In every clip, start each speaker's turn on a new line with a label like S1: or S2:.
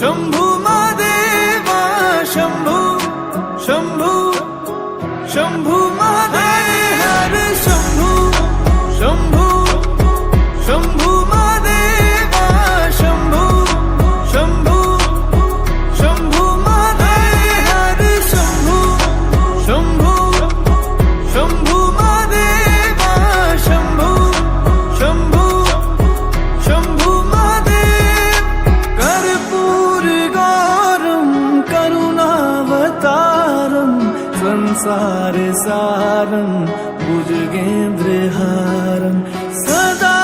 S1: शंभू महादेवा शंभू शंभू शंभू महादेव हर शंभू शंभू शंभू महादेवा शंभू शंभू शंभू महादेव हर शंभू शंभू शंभू महादेवा शंभू शंभू शंभू महादेव कर्पूर गौरम करुणावतारम संसार सारम भुजगेन्द्रहारम सदा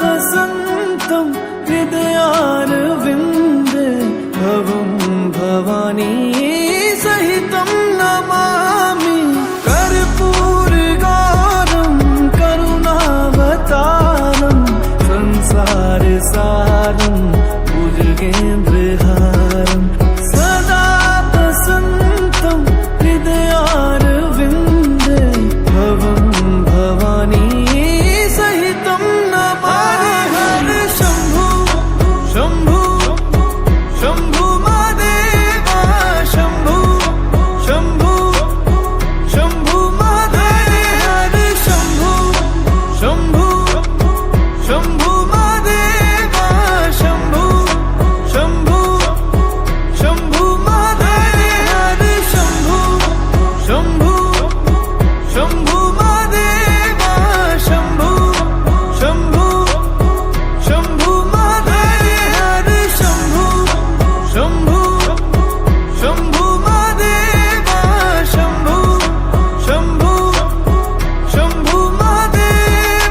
S1: वसन्तं हृदयारविन्दे भवं भवानी सहितं नमामि कर्पूरगौरं करुणावतारं संसारसारं भुजगेन्द्रहारं सदा वसन्तं हृदयारविन्दे भवं भवानी सहितं नमामि हर शंभू शंभू शंभू महादेवा शंभू शंभू शंभू महादेव हर शंभू शंभू शंभू महादेवा शंभू शंभू शंभू महादेव हर शंभू शंभू शंभू महादेवा शंभू शंभू शंभू महादेव हर शंभू शंभू शंभू महादेवा शंभू शंभू शंभू महादेव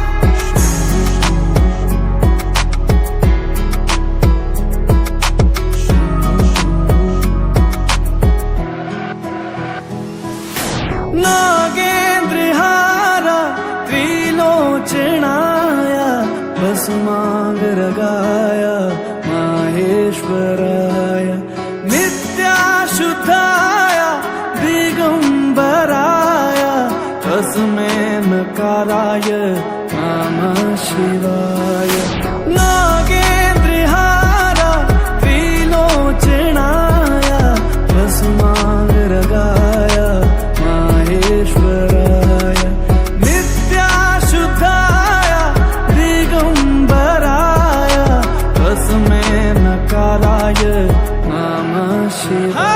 S1: नागेन्द्रहारा त्रिलोचनाय भस्मांगरागाय माहेश्वराय नित्याशुद्धाय दिगंबराय तस्मै नकाराय नमः शिवाय नागेन्द्रहारा त्रिलोचनाय भस्मांगरागाय माहेश्वराय नित्याशुद्धाय दिगंबराय तस्मै नकाराय नमः शिवाय